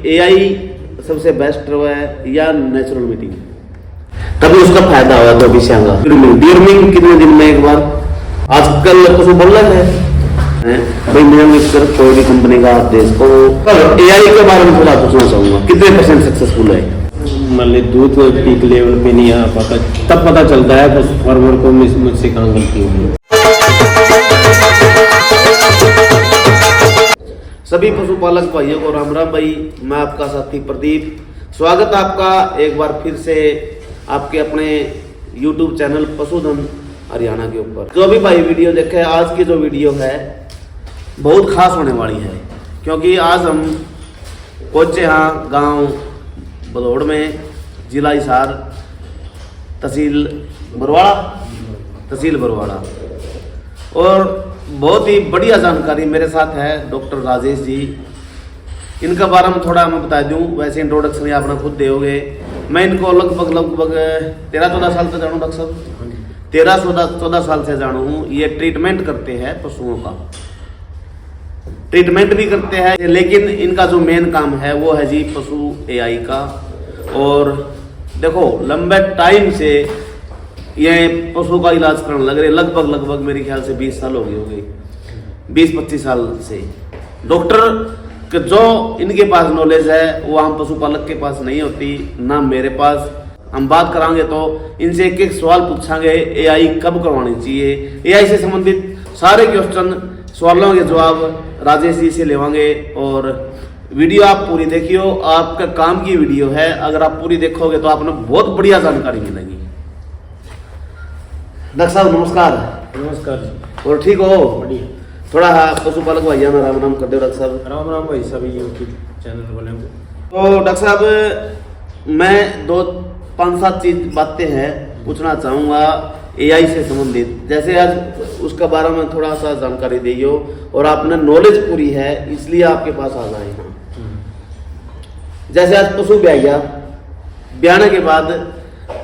AI सबसे best है या नेचुरल मीटिंग? तभी उसका फायदा हुआ तो विषयांगा डिवर्मिंग कितने दिन में एक बार? आजकल पशु बोल रहे हैं भाई मेरा मिक्सर कोई भी कंपनी का आदेश को एआई के बारे में थोड़ा पूछना चाहूंगा, कितने % सक्सेसफुल है? मतलब दूध पीक लेवल पे नहीं आ पाता, तब पता चलता है बस फार्मर को मुझसे कहाँ गलती हुई। सभी पशुपालक भाइयों को राम राम भाई, मैं आपका साथी प्रदीप, स्वागत है आपका एक बार फिर से आपके अपने YouTube चैनल पशुधन हरियाणा के ऊपर। जो भी भाई वीडियो देखे, आज की जो वीडियो है बहुत खास होने वाली है, क्योंकि आज हम पहुंचे यहाँ गांव बदौड़ में, जिला हिसार, तहसील बरवाड़ा, और बहुत ही बढ़िया जानकारी मेरे साथ है डॉक्टर राजेश जी। इनका बारे में थोड़ा मैं बता दूं, वैसे इंट्रोडक्शन ये अपना खुद दोगे। मैं इनको लगभग 13-14 साल से जानूँ डॉक्टर साहब, 13-14 साल से जानू हूँ। ये ट्रीटमेंट करते हैं पशुओं का, ट्रीटमेंट भी करते हैं, लेकिन इनका जो मेन काम है वो है जी पशु एआई का। और देखो लंबे टाइम से ये पशु का इलाज करने लग रहे, लगभग मेरे ख्याल से 20 साल हो गए, 20-25 साल से। डॉक्टर के जो इनके पास नॉलेज है वो हम पशुपालक के पास नहीं होती, ना मेरे पास। हम बात करांगे तो इनसे एक सवाल पूछांगे, एआई कब करवानी चाहिए, एआई से संबंधित सारे क्वेश्चन सवालों के जवाब राजेश जी से लेवांगे। और वीडियो आप पूरी देखियो, आपका काम की वीडियो है, अगर आप पूरी देखोगे तो आपने बहुत बढ़िया जानकारी मिलेगी। डॉक्टर साहब नमस्कार। नमस्कार। और ठीक हो? बढ़िया। थोड़ा पशुपालक भैया ना राम राम कर दो डॉक्टर साहब। राम राम भाई सभी यूट्यूब चैनल वाले को। तो डॉक्टर साहब मैं 2-5-7 चीज बातें हैं पूछना चाहूँगा एआई से संबंधित। जैसे आज उसका बारे में थोड़ा सा जानकारी दियो, और आपने नॉलेज पूरी है इसलिए आपके पास आ गए हैं। जैसे आज पशु ब्याह गया, ब्याने के बाद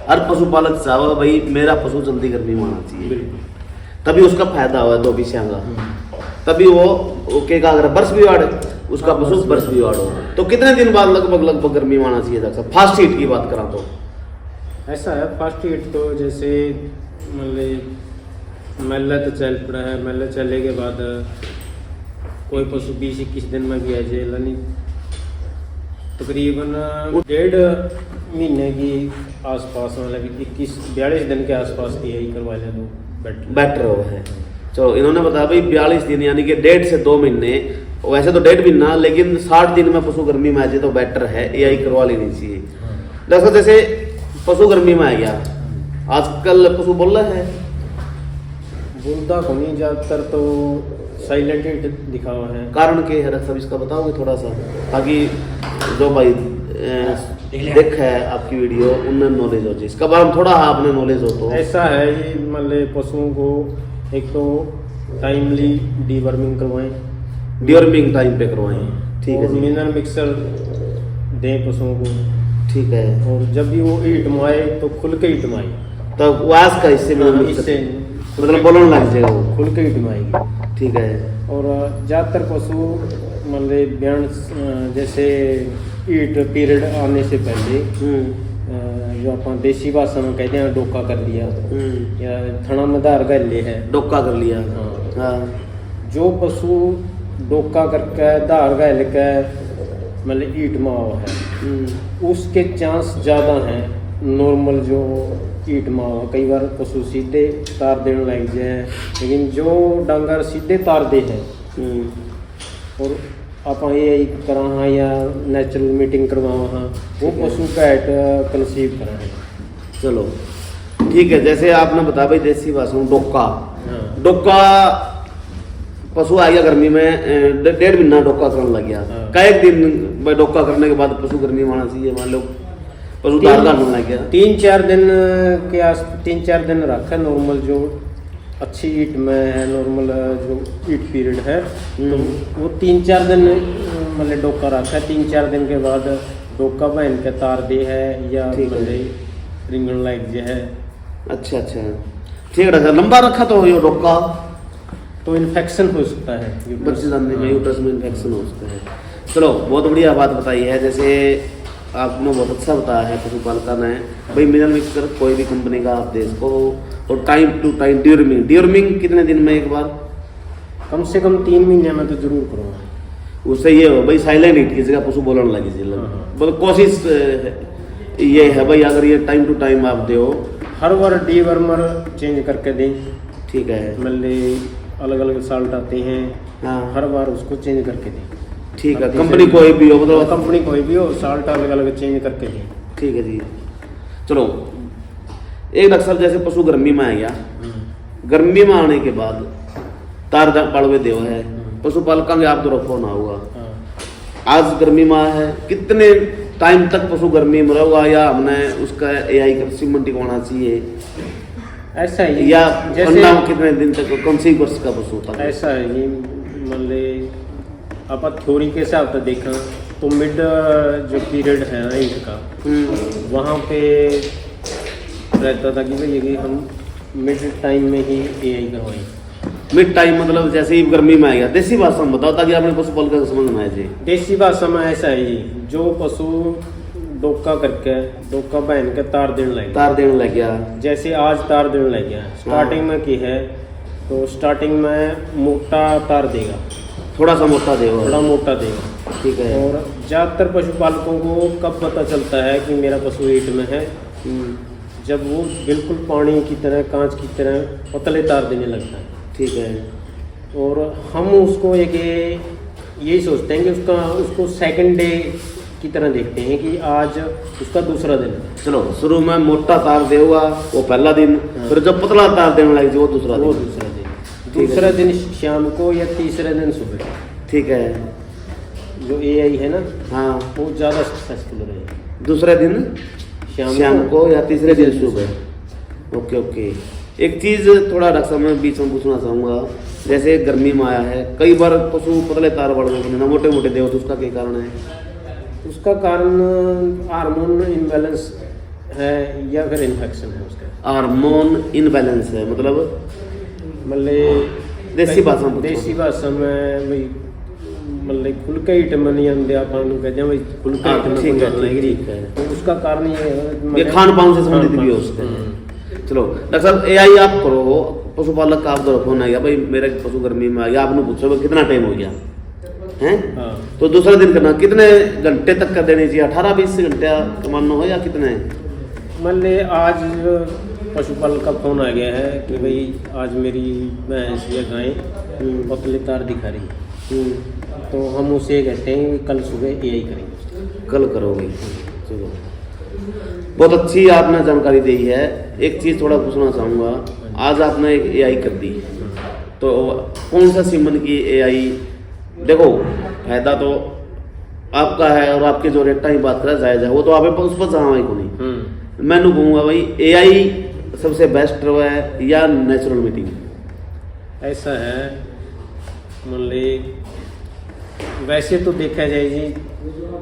हर पशुपालक चाहो भाई मेरा पशु जल्दी गर्मी में आना चाहिए, तभी उसका फायदा हुआ तो विषयांगा, तभी वो के का अगर बर्स भी वाड़ उसका पशु बर्स भी वाड़ हो। तो कितने दिन बाद लगभग गर्मी में आना चाहिए डॉक्टर? फास्ट हीट की बात करा तो ऐसा है, फास्ट हीट तो जैसे मतलब मेला तो चल पड़ा है, मेला चलने के बाद कोई पशु 20-21 दिन में भी आ जाए, नहीं तकरीबन 1.5 महीने की आसपास, मतलब 41-42 दिन के आसपास की यही करवा ले तो बेटर हो है। चलो इन्होंने बताया भाई 42 दिन यानी कि 1.5 से 2 महीने, वैसे तो 1.5 महीना, लेकिन 60 दिन में पशु गर्मी में आ जाए तो बेटर है, एआई करवा लेनी चाहिए। डॉक्टर जैसे पशु गर्मी में आ गया, आजकल पशु बोल रहे हैं, बोलता को नहीं, ज़्यादातर तो साइलेंट हीट दिखा हुआ है। कारण के है सब इसका बताओगे थोड़ा सा, ताकि जो भाई देख है आपकी वीडियो उन्हें नॉलेज हो जाए इसका बारे में, थोड़ा आपने नॉलेज हो तो। ऐसा है ये मतलब पशुओं को एक तो टाइमली डीवर्मिंग करवाएं, डिवर्मिंग टाइम पे करवाएं, ठीक है। मिनरल मिक्सर दें पशुओं को, ठीक है। और जब भी वो हीट माए तो खुल के हीट माए, तो वास का इससे इससे मतलब बोलने लग जाएगा वो, खुल के हीट माएगी, ठीक है। और ज़्यादातर पशु मतलब ब्यान जैसे हीट पीरियड आने से पहले जो अपन देसी भाषा में कहते हैं डोका कर लिया, या थना में धार गले है, डोका कर लिया। हाँ। जो पशु डोका करके धार गल के मतलब हीट में हुआ है, उसके चांस ज़्यादा हैं नॉर्मल जो हीट में हुआ। कई बार पशु सीधे तार देने लग जाए, लेकिन जो डांगर सीधे तार दे हैं और आप ये करा हाँ या नेचुरल मीटिंग करवाओ हाँ, वो पशु का हीट कंसीव करा है। चलो ठीक है। जैसे आपने बताया भाई देसी भाषा में डोका, डोका पशु आ गया गर्मी में, 1.5 महीना डोका करने लग गया, कई दिन भाई डोका करने के बाद पशु गर्मी में आना चाहिए, मान लो पशु दार लग गया 3-4 दिन के आस 3-4 दिन रखा नॉर्मल, जो अच्छी हीट में है, नॉर्मल जो हीट पीरियड है, तो वो 3-4 दिन मतलब डोका रखा है। 3-4 दिन के बाद डोका बहन के तार दे है या रिंगन लाइक जो है। अच्छा ठीक है। लंबा रखा तो ये डोका तो इन्फेक्शन हो सकता है, बच्चे जानने में यूट्रस में इन्फेक्शन हो सकता है। चलो बहुत बढ़िया बात बताई है। जैसे आपने बहुत अच्छा बताया है पशुपालक ने भाई मिनरल मिक्सचर कोई भी कंपनी का आप दे इसको, और टाइम टू टाइम डिवर्मिंग कितने दिन में एक बार? कम से कम 3 महीने में तो जरूर करूँगा। उससे ये हो भाई साइलेंट हिट किसी का पशु बोलने लगी जी मतलब कोशिश ये है भाई अगर ये टाइम टू टाइम आप दो। हर बार डीवर्मर चेंज करके दें। ठीक है। मतलब अलग अलग साल्ट आते हैं, हाँ हर बार उसको चेंज करके दें। ठीक है। कंपनी कोई भी हो मतलब कंपनी कोई भी हो, साल्ट अलग अलग चेंज करके दें। ठीक है जी। चलो एक डॉक्टर साहब जैसे पशु गर्मी में आ गया, गर्मी में आने के बाद तार पड़वे देव है पशुपालक के आप तो फोन आऊगा। आज गर्मी में आया है, कितने टाइम तक पशु गर्मी में रहेगा, या हमने उसका एआई का सीमन टिकवाना चाहिए ऐसा ही, या जैसे ठंडा कितने दिन तक, कौन सी वर्ष का पशु होता है? ऐसा है मतलब आप थ्योरी के हिसाब से देखा तो मिड जो पीरियड है ना इनका, वहाँ पे रहता था कि भाई ये हम मिड टाइम में ही एआई करवाएं। मिड टाइम मतलब जैसे ही गर्मी में आएगा, देसी भाषा में बताओ ताकि आपने पशुपालक को समझ में आए जी। देसी भाषा में ऐसा है जी, जो पशु डोका करके डोका पहन के तार देने लग गया, जैसे आज तार देने लग गया, स्टार्टिंग में की है तो स्टार्टिंग में मोटा तार देगा, थोड़ा सा मोटा देगा, थोड़ा मोटा देगा। ठीक है। और ज़्यादातर पशुपालकों को कब पता चलता है कि मेरा पशु हीट में है? जब वो बिल्कुल पानी की तरह, कांच की तरह पतले तार देने लगता है। ठीक है। और हम उसको एक यही सोचते हैं कि उसको सेकंड डे की तरह देखते हैं कि आज उसका दूसरा दिन है। चलो शुरू में मोटा तार देगा वो पहला दिन, फिर जब पतला तार देने लगे वो दूसरा दिन। दूसरा दिन शाम को या तीसरे दिन सुबह। ठीक है। जो एआई है ना, हाँ वो ज़्यादा सक्सेसफुल रहे। दूसरे दिन शाम को या तीसरे दिन सुबह। Okay okay. एक चीज़ थोड़ा डॉक्टर साहब मैं बीच में पूछना चाहूँगा, जैसे गर्मी में आया है कई बार पशु पतले तार बढ़ गए मोटे मोटे देव, तो उसका क्या कारण है? उसका कारण हार्मोन इनबैलेंस है या फिर इन्फेक्शन है उसका। हार्मोन इनबैलेंस है मतलब देसी भाषा में भाई मतलब खुल के हीट में नहीं आते आप कहते हैं भाई खुल के हीट में ठीक है। तो उसका कारण ये है खान पान से संबंधित भी हो सकता है। चलो डॉक्टर साहब एआई आप करो, पशुपालक का आप तो फोन आ गया भाई मेरे पशु गर्मी में आ गया, आपने पूछो कितना टाइम हो गया है? तो दूसरा दिन करना कितने घंटे तक कर देनी चाहिए? 18-20 घंटे मानना हो या कितने? मान ले आज पशुपालक का फोन आ गया है कि भाई आज मेरी भैंस या गाय पतले तार दिखा रही है, तो हम उसे कहते हैं कि कल सुबह एआई करेंगे। कल करोगे? चलो बहुत अच्छी आपने जानकारी दी है। एक चीज़ थोड़ा पूछना चाहूँगा, आज आपने एक एआई कर दी तो कौन सा सीमन की एआई? देखो फायदा तो आपका है और आपके जो रेटा की बात करें जायज़ है, वो तो आप उस पर जहाँ को नहीं। मैं कहूँगा भाई एआई सबसे बेस्ट है या नेचुरल मीटिंग? ऐसा है मान ले वैसे तो देखा जाए जी,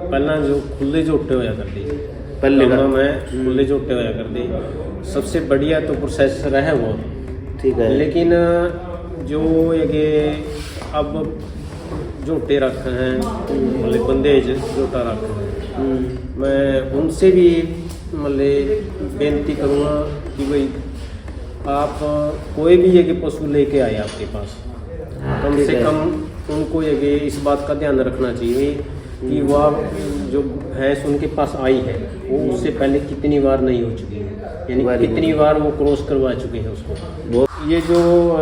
पहला जो खुले जोटे होया करते पहले में खुले जोटे होया करते, सबसे बढ़िया तो प्रोसेसर है वो। ठीक है। लेकिन जो ये अब जोटे रखे हैं मतलब बंदेज जोटा रखे हैं, मैं उनसे भी मतलब बेनती करूँगा कि भाई आप कोई भी ये पशु लेके आए आपके पास, कम से कम उनको ये इस बात का ध्यान रखना चाहिए कि वह जो भैंस उनके पास आई है वो उससे पहले कितनी बार नहीं हो चुकी है, यानी कितनी बार वो क्रॉस करवा चुके हैं उसको। ये जो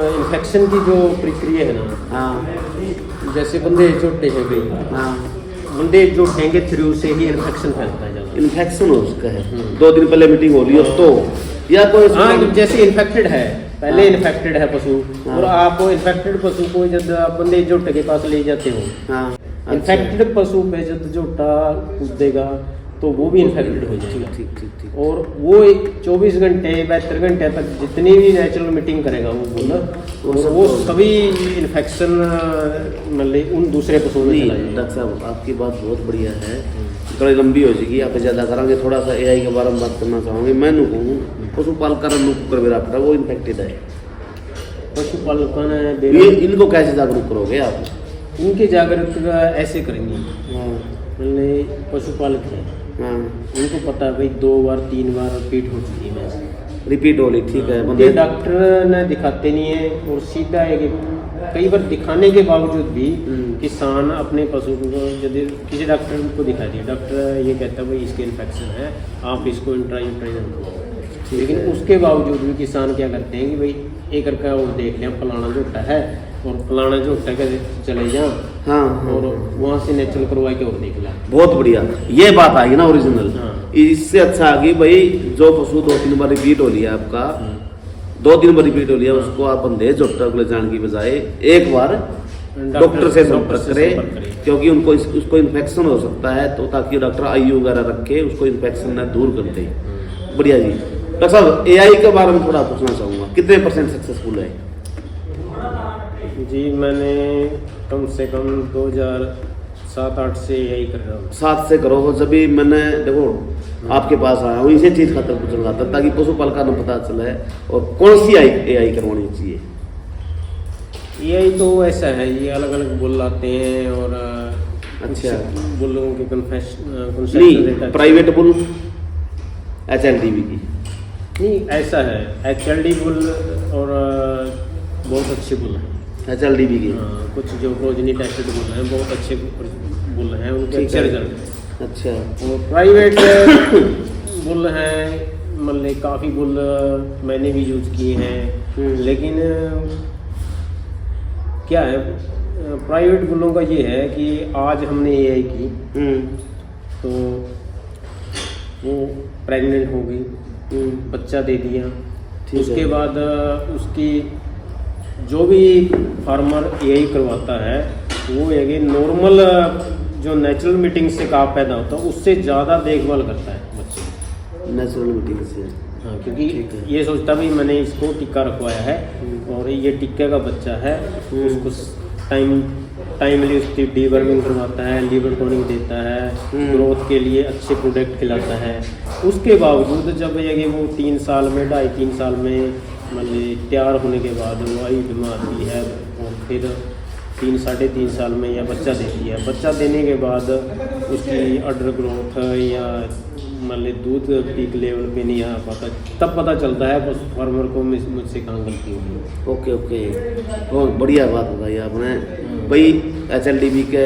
इन्फेक्शन की जो प्रक्रिया है ना, हाँ जैसे बंदे जोटे हैं भाई, हाँ बंदे जोटेंगे थ्रू से ही इन्फेक्शन फैलता है ज़्यादा। इन्फेक्शन हो उसका है 2 दिन पहले मीटिंग हो रही है तो, या कोई जैसे इन्फेक्टेड है पहले इन्फेक्टेड है पशु, और आप इन्फेक्टेड पशु को जब आप बंदे जोटे के पास ले जाते हो, इन्फेक्टेड पशु पे जब जोटा कूदेगा तो वो भी इन्फेक्टेड हो जाएगा। ठीक। और वो 24 घंटे 72 घंटे तक जितनी भी नेचुरल मीटिंग करेगा वो बोला, और वो सभी इन्फेक्शन मतलब उन दूसरे पशुओं में चला जाएगा। डॉक्टर साहब आपकी बात बहुत बढ़िया है, थोड़ी लंबी हो जाएगी, आप ज़्यादा करेंगे। थोड़ा सा एआई के बारे में बात करना चाहूँगी। मैं कहूँ पशुपालक कर वो इन्फेक्टेड है, पशुपालक ये इनको कैसे जागरूक करोगे आप? इनके जागरूकता ऐसे करेंगे, हाँ मतलब पशुपालक है, हाँ उनको पता है भाई 2 बार 3 बार रिपीट हो चुकी है भैंस। रिपीट हो रही, ठीक है ये बंदे डॉक्टर ने दिखाते नहीं है, और सीधा है कि कई बार दिखाने के बावजूद भी किसान अपने पशु को, यदि किसी डॉक्टर को दिखा दिया, डॉक्टर ये कहता है भाई इसके इन्फेक्शन है, आप इसको इंट्राइजन करो, लेकिन उसके बावजूद भी किसान क्या करते हैं कि भाई एक करके वो देख लिया फलाना झोटा है और फलाना झोटा के चले जाओ, हाँ और वहाँ से नेचुरल करवा के और देख लिया। बहुत बढ़िया, ये बात आई ना ओरिजिनल। हाँ। इससे अच्छा आ गई भाई जो पशु 2-3 बार रिपीट हो लिया आपका, 2-3 बार रिपीट हो लिया, उसको आप बंदे डॉक्टर को ले जाने की बजाय एक बार डॉक्टर से संपर्क करें, क्योंकि उनको उसको इन्फेक्शन हो सकता है, तो ताकि डॉक्टर आईयू वगैरह रखे उसको इन्फेक्शन न दूर कर दे। बढ़िया जी। डॉक्टर साहब एआई के बारे में थोड़ा पूछना चाहूँगा, कितने % सक्सेसफुल है? जी मैंने कम से कम 2007-8 से यही कर रहा हूँ। 7 से करो, जब भी मैंने देखो आपके पास आया हूँ इसी चीज़ खातर पूछ रहा था, ताकि पशुपालक का पता चले और कौन सी एआई करवानी चाहिए। यही तो ऐसा है, ये अलग अलग बुल आते हैं और अच्छा बुलों के कन्फेशन नहीं, प्राइवेट बुल HLDB की नहीं, ऐसा है HLD बुल और बहुत अच्छे बुल हैं, HLDB की। हाँ, कुछ जो प्रोजनी टेस्टेड बुल हैं बहुत अच्छे बुल हैं, उनके ठीक अच्छे है। रिजल्ट। अच्छा और प्राइवेट बुल हैं, मतलब काफ़ी बुल मैंने भी यूज किए हैं, लेकिन क्या है प्राइवेट बुलों का ये है कि आज हमने एआई की तो वो प्रेग्नेंट हो गई, बच्चा दे दिया, उसके बाद उसकी जो भी फार्मर एआई करवाता है वो है कि नॉर्मल जो नेचुरल मीटिंग से काफ पैदा होता है उससे ज़्यादा देखभाल करता है बच्चे नेचुरल मीटिंग से। हाँ, क्योंकि ये सोचता भी मैंने इसको टीका रखवाया है और ये टीके का बच्चा है, उसको टाइमली उसकी डीवर्मिंग करवाता है, लीवर टोनिंग देता है, ग्रोथ के लिए अच्छे प्रोडक्ट खिलाता है। उसके बावजूद जब ये कि वो 3 साल में 2.5-3 साल में मतलब तैयार होने के बाद वो आई बीमार आती है और फिर 3-3.5 साल में या बच्चा देती है, बच्चा देने के बाद उसकी अंडर ग्रोथ या मतलब दूध पीक लेवल पे नहीं आ पाता, तब पता चलता है बस फार्मर को मुझसे कहाँ गलती हुई। ओके ओके, बहुत बढ़िया बात बताई आपने भाई। HLDB के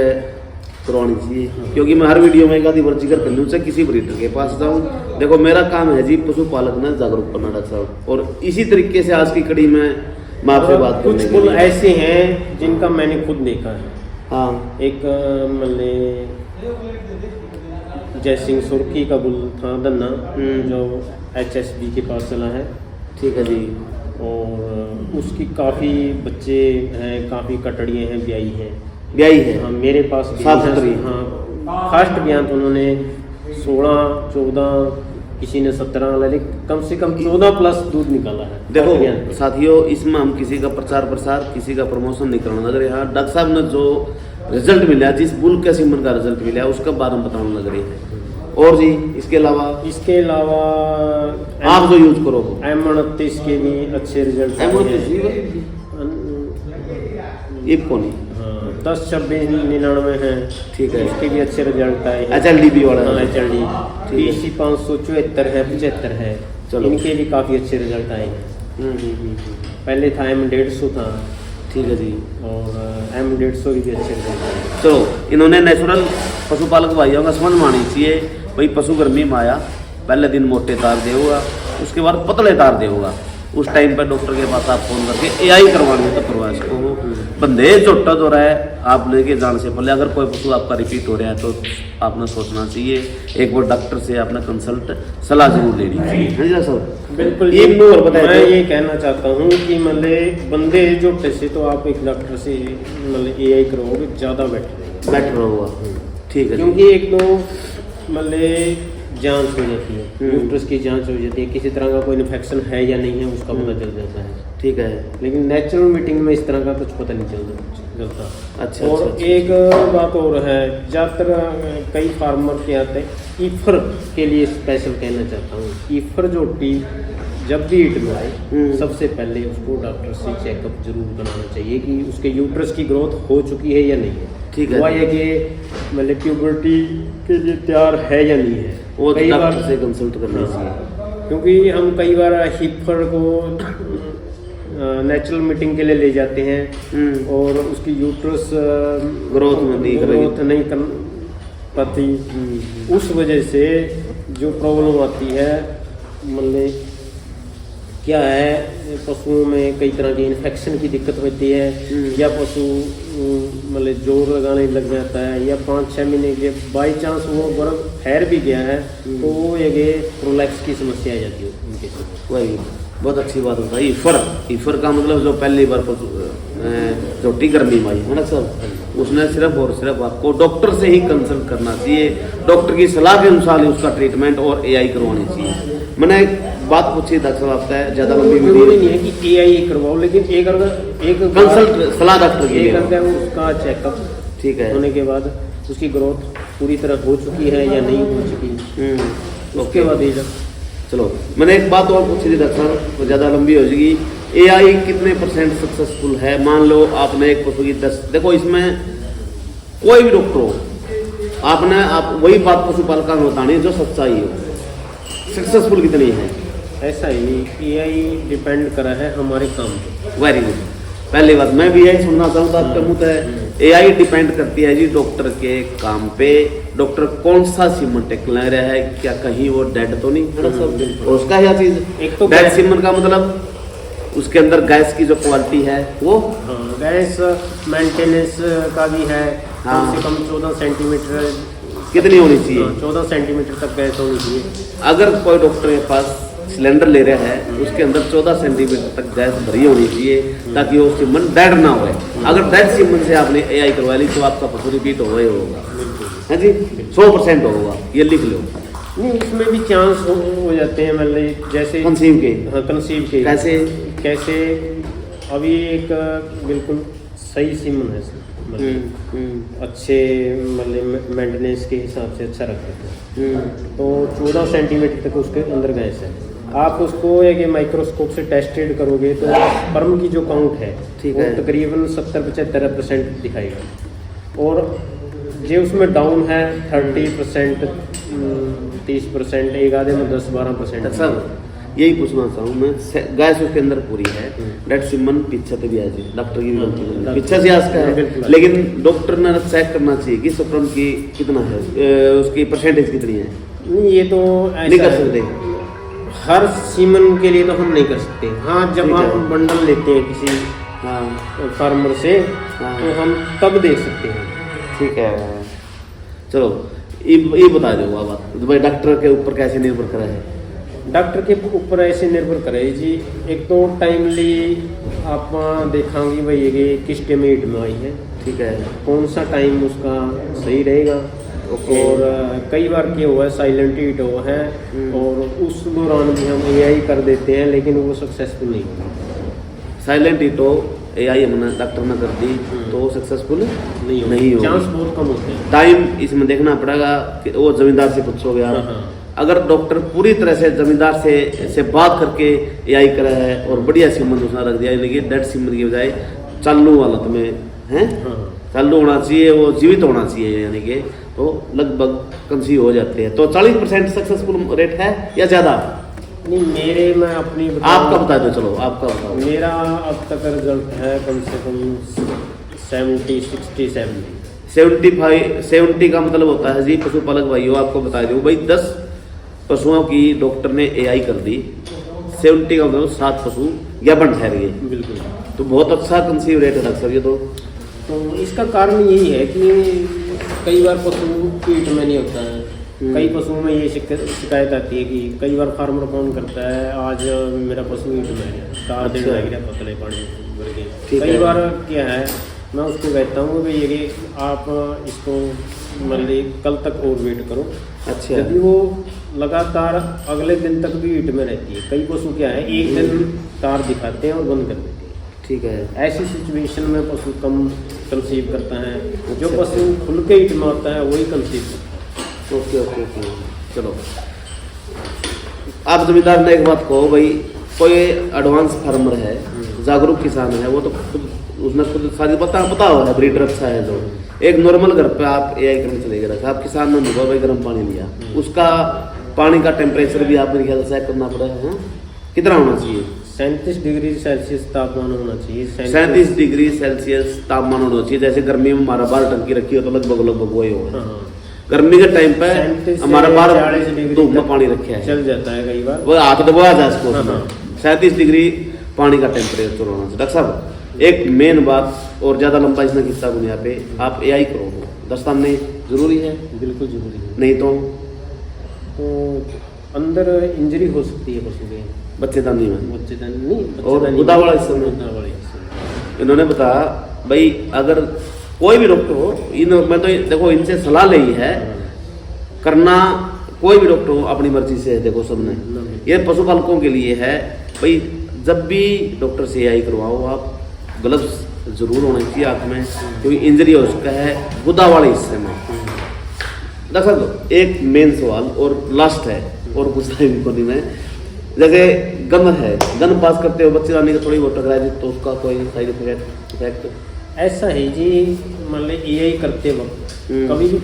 करवानी चाहिए, क्योंकि मैं हर वीडियो में एक आधी बार जिक्र कर लूँ से किसी ब्रीडर के पास जाऊँ। देखो मेरा काम है जी पशुपालक ने जागरूक करना डॉक्टर साहब, और इसी तरीके से आज की कड़ी में मैं आपसे बात कुछ बुल ऐसे हैं जिनका मैंने खुद देखा है। हाँ, एक मतलब जयसिंह सुर्खी का बुल था धन्ना, जो HSB के पास चला है, ठीक है जी। और उसकी काफ़ी बच्चे हैं, काफ़ी कटड़ियाँ हैं, ब्याई है। हाँ मेरे पास भी साफ हैं। सुथरी। हाँ फर्स्ट बयान तो उन्होंने 16-14, किसी ने 17, लेकिन कम से कम 14+ दूध निकाला है। देखो साथियों, इसमें हम किसी का प्रचार प्रसार, किसी का प्रमोशन नहीं करना लग रहे हैं। डॉक्टर साहब ने जो रिजल्ट मिला, जिस बुल के सिमन का रिजल्ट मिला उसका बारे में बताने लग रहे हैं। और जी इसके अलावा आप जो यूज करो M29 के भी अच्छे रिजल्ट आए हैं। इपकोनी 10-26-99 है, ठीक है, उसके भी अच्छे रिजल्ट आए हैं। HLDB वाला HLD PC 574 है, 75 है, चलो इनके भी काफ़ी अच्छे रिजल्ट आए हैं। पहले था M150 था, ठीक है जी, और M150 की भी अच्छे रिजल्ट आए। चलो इन्होंने नेचुरल पशुपालक भाइयों का समझ मानी चाहिए भाई। पशु गर्मी में आया, पहले दिन मोटे तार दे होगा, उसके बाद पतले तार दे होगा, उस टाइम पर डॉक्टर के पास आप फोन करके एआई करवाने तो करवा सको। बंदे झोटा जो रहा है आप लेके जाने से पहले अगर कोई पशु आपका रिपीट हो रहा है तो आपने सोचना चाहिए, एक बार डॉक्टर से आपने कंसल्ट सलाह जरूर लेनी चाहिए। हाँ जी सर, बिल्कुल। एक और बताया मैं ये कहना चाहता हूँ कि मतलब बंदे झोटे से तो आप एक डॉक्टर से मतलब एआई करवाओगे ज़्यादा बेटर होगा, ठीक है, क्योंकि एक तो मतलब जांच हो जाती है, यूट्रस की जांच हो जाती है, किसी तरह का कोई इन्फेक्शन है या नहीं है उसका पता चल जाता है, ठीक है। लेकिन नेचुरल मीटिंग में इस तरह का कुछ पता नहीं चलता। अच्छा, और अच्छा। एक बात और है, ज़्यादातर कई फार्मर के आते हैं ईफर के लिए स्पेशल कहना चाहता हूँ। ईफर जो टी जब भी ईट में आए सबसे पहले उसको डॉक्टर से चेकअप जरूर कराना चाहिए कि उसके यूट्रस की ग्रोथ हो चुकी है या नहीं है। ठीक है। हुआ है कि मतलब प्यूबर्टी के लिए तैयार है या नहीं है, वो कई डॉक्टर बार से कंसल्ट करना चाहिए। क्योंकि हम कई बार हिफर को नेचुरल मीटिंग के लिए ले जाते हैं और उसकी यूट्रस ग्रोथ नहीं कर पाती, उस वजह से जो प्रॉब्लम आती है मतलब क्या है, पशुओं में कई तरह की इन्फेक्शन की दिक्कत होती है या पशु मतलब जोर लगाने लग जाता है या 5-6 महीने के बाई चांस वो बर्फ ठहर भी गया है तो वो ये प्रोलैक्स की समस्या आ जाती है उनके साथ। वही बहुत अच्छी बात होता है। ईफर का मतलब जो पहली बार छोटी गर्मी में आई है ना सर, उसने सिर्फ और सिर्फ आपको डॉक्टर से ही कंसल्ट करना चाहिए, डॉक्टर की सलाह के अनुसार ही उसका ट्रीटमेंट और एआई करवानी चाहिए। मैंने एक बात पूछी डॉक्टर साहब आपका ज़्यादा लंबी जरूरी नहीं है कि एआई करवाओ, लेकिन एक कंसल्ट सलाह डॉक्टर की करके उसका चेकअप ठीक है होने के बाद उसकी ग्रोथ पूरी तरह हो चुकी है या नहीं हो चुकी, उसके बाद ही चलो। मैंने एक बात और पूछी थी डॉक्टर साहब, वो ज़्यादा लंबी हो जाएगी। एआई कितने % सक्सेसफुल है? मान लो आपने एक पशु की 10, देखो इसमें कोई भी डॉक्टर हो, आप वही बात पशुपालक में बतानी है जो सच्चाई हो, सक्सेसफुल कितनी है। ऐसा ही एआई डिपेंड करा है हमारे काम पे। वेरी गुड, पहली बात मैं भी यही सुनना चाहूँगा आपके मुँह से। एआई डिपेंड करती है जी डॉक्टर के काम पे, डॉक्टर कौन सा सीमन टेक ले रहा है, क्या कहीं वो डेड तो नहीं है सब, और उसका क्या चीज़ एक तो डेड सीमन का मतलब उसके अंदर गैस की जो क्वालिटी है वो गैस मेंटेनेंस का भी है। हाँ। कम से कम 14 सेंटीमीटर कितनी होनी चाहिए? 14 सेंटीमीटर तक गैस होनी चाहिए। अगर कोई डॉक्टर के पास सिलेंडर ले रहा है उसके अंदर 14 सेंटीमीटर तक गैस भरी होनी चाहिए ताकि वो सीमन डेड ना हो। अगर डेड सीमन से आपने एआई करवा ली तो आपका पशु रिपीट होगा ही होगा, है जी, 100% होगा, ये लिख लो। नहीं, इसमें भी चांस हो जाते हैं, मतलब जैसे कंसीव के। हाँ, कंसीव के कैसे अभी एक बिल्कुल सही सीमन है, मतलब अच्छे मतलब मेंटेनेंस के हिसाब से अच्छा रखते हैं तो 14 सेंटीमीटर तक उसके अंदर गैस है। आप उसको एक माइक्रोस्कोप से टेस्टेड करोगे तो स्पर्म की जो काउंट है वो तकरीबन 70-75% दिखाएगा, और जो उसमें डाउन है 30%, 30%, एक आधे में 10-12%। सर यही पूछना चाहूँ मैं, गैस उसके अंदर पूरी है, डेड सीमन पीछे तो भी आ जाए, डॉक्टर की भी गलती पीछे से आस्का है, लेकिन डॉक्टर ने चेक करना चाहिए कि स्पर्म की कितना है, उसकी परसेंटेज कितनी है। नहीं, ये तो नहीं कर सकते हर सीमन के लिए तो हम नहीं कर सकते। हाँ, जब आप बंडल लेते हैं किसी फार्मर से तो हम तब देख सकते हैं। ठीक है, चलो ये बता दो आप भाई डॉक्टर के ऊपर कैसे निर्भर करा है। डॉक्टर के ऊपर ऐसे निर्भर करे जी, एक तो टाइमली आप देखेंगे भाई ये किस टाइम ईट में आई है, ठीक है, कौन सा टाइम उसका सही रहेगा। और कई बार क्या हुआ है साइलेंट ईट हुआ है और उस दौरान भी हम एआई कर देते हैं लेकिन वो सक्सेसफुल नहीं होता। साइलेंट ईट हो एआई हमने डॉक्टर ने कर दी तो सक्सेसफुल नहीं हो, चांस बहुत कम होते हैं। टाइम इसमें देखना पड़ेगा कि वो जमींदार से पूछोगे आप। अगर डॉक्टर पूरी तरह से जमींदार से बात करके एआई करा है और बढ़िया सीमन उसने रख दिया, लेकिन डेड सीमन की बजाय चालू हालत में है, चालू होना चाहिए, वो जीवित होना चाहिए, यानी कि तो लगभग कंसीव हो जाते हैं। तो 40% सक्सेसफुल रेट है या ज़्यादा? नहीं, मेरे मैं अपनी आपका बता दो, चलो आपका बताओ। मेरा अब तक रिजल्ट है कम से कम 70, 60, 70। 70 का मतलब होता है जी पशुपालक भाइयों, आपको बता दूँ भाई 10 पशुओं की डॉक्टर ने एआई कर दी, 70 का मतलब 7 पशु ज्ञापन ठहर गए। बिल्कुल, तो बहुत अच्छा कंसीव रेट है डॉक्टर ये तो इसका कारण यही है कि कई बार पशु पीठ में नहीं होता है, कई पशुओं में ये शिकायत आती है कि कई बार फार्मर फोन करता है आज मेरा पशु ईट में है, 4 दिन लग रहा पतले पानी भर के। कई बार क्या है मैं उसको कहता हूँ कि ये आप इसको मतलब कल तक और वेट करो। अच्छा, यदि वो लगातार अगले दिन तक भी ईट में रहती है, कई पशु क्या है एक दिन तार दिखाते हैं और बंद कर देते हैं। ठीक है, ऐसी सिचुएशन में पशु कम कंसीव करता है, जो पशु खुल के ईट में होता है वही कंसीव करता है। ओके, चलो। आप जमींदार ने एक बात कहो भाई, कोई एडवांस फार्मर है, जागरूक किसान है, वो तो खुद उसने खुद सारी पता हुआ है, ब्रीडर अच्छा है तो एक नॉर्मल घर पे आप एआई करने चले गए, आप किसान ने अनुभव भाई गर्म पानी लिया, उसका पानी का टेम्परेचर भी आप मेरे ख्याल से चेक करना पड़ेगा, हाँ? कितना होना चाहिए? 37 डिग्री सेल्सियस तापमान होना चाहिए। 37 डिग्री सेल्सियस तापमान होना चाहिए। जैसे गर्मी में हमारा बाहर टंकी रखी हो तो लगभग वही होगा। हाँ। गर्मी के टाइम पे 37 हमारा बाहर 40 डिग्री धूप में पानी रखा है, चल जाता है कई बार, वो हाथ दबा जाए इसको। हाँ। 37 डिग्री पानी का टेम्परेचर होना चाहिए। डॉक्टर साहब एक मेन बात, और ज़्यादा लंबा इसने किस्सा को यहाँ पे आप एआई करो, दस्ताने जरूरी है? बिल्कुल जरूरी है, नहीं तो अंदर इंजरी हो सकती है पशु के, बच्चेदानी में, बच्चेदानी नहीं, और बच्चेदानी गुदा वाला हिस्सा में। गुदा वाले हिस्से में। इन्होंने बताया भाई अगर कोई भी डॉक्टर हो, मैं तो देखो इनसे सलाह ली है करना, कोई भी डॉक्टर हो अपनी मर्जी से है, देखो सबने, ये पशुपालकों के लिए है भाई, जब भी डॉक्टर से एआई करवाओ आप ग्लव्स जरूर होने चाहिए हाथ में, क्योंकि इंजरी हो सकता है गुदा वाले हिस्से में। दरअसल एक मेन सवाल और लास्ट है, और कुछ टाइम को नहीं में, जैसे गन है, गन पास करते हो बच्चे जाने का थोड़ी बहुत टकराए दी तो उसका कोई साइड इफेक्ट? ऐसा है जी, मतलब एआई करते वक्त कभी भी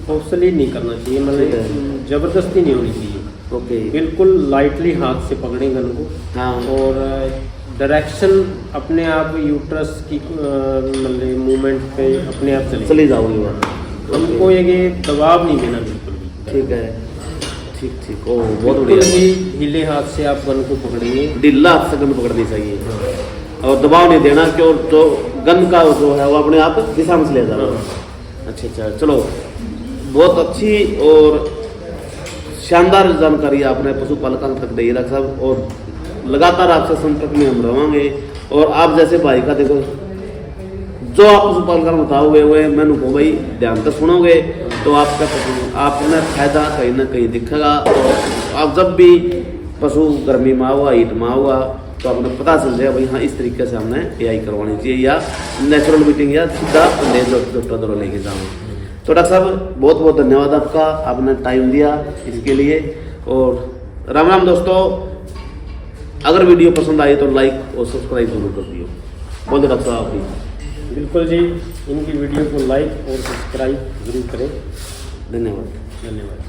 फोर्सली नहीं करना चाहिए, मतलब जबरदस्ती नहीं होनी चाहिए। ओके, बिल्कुल लाइटली हाथ से पकड़ें गन को, हाँ, और डायरेक्शन अपने आप यूट्रस की मतलब मूवमेंट पे अपने आप चली जाओगी बात। हमको ये दबाव नहीं देना बिल्कुल भी। ठीक है, ठीक, ओ बहुत बिल्कुल बढ़िया। ही ढीले हाथ से आप गन को पकड़ेंगे, ढीला हाथ से गन पकड़नी चाहिए, और दबाव नहीं देना, क्यों जो गन का जो है वो अपने आप दिशा में चले जाओ। अच्छा, चलो, बहुत अच्छी और शानदार जानकारी आपने पशुपालकों तक दी रख साहब, और लगातार आपसे संपर्क में हम रहेंगे, और आप जैसे भाई का देखो जो आप पशुपालन बताओगे वो मैंने को भाई ध्यान से सुनोगे तो आपका आपने फायदा कहीं ना कहीं दिखेगा, और आप जब भी पशु गर्मी में हुआ, हीट में हुआ, तो आपने पता चल जाएगा भाई हाँ इस तरीके से हमने एआई करवानी चाहिए, या नेचुरल मीटिंग, या सीधा डॉक्टर लेके जाऊँ। तो डॉक्टर साहब बहुत बहुत धन्यवाद आपका, आपने टाइम दिया इसके लिए, और राम राम दोस्तों। अगर वीडियो पसंद आई तो लाइक और सब्सक्राइब जरूर कर दियो। बोलिए डॉक्टर साहब आप भी। बिल्कुल जी, इनकी वीडियो को लाइक और सब्सक्राइब जरूर करें। धन्यवाद। धन्यवाद।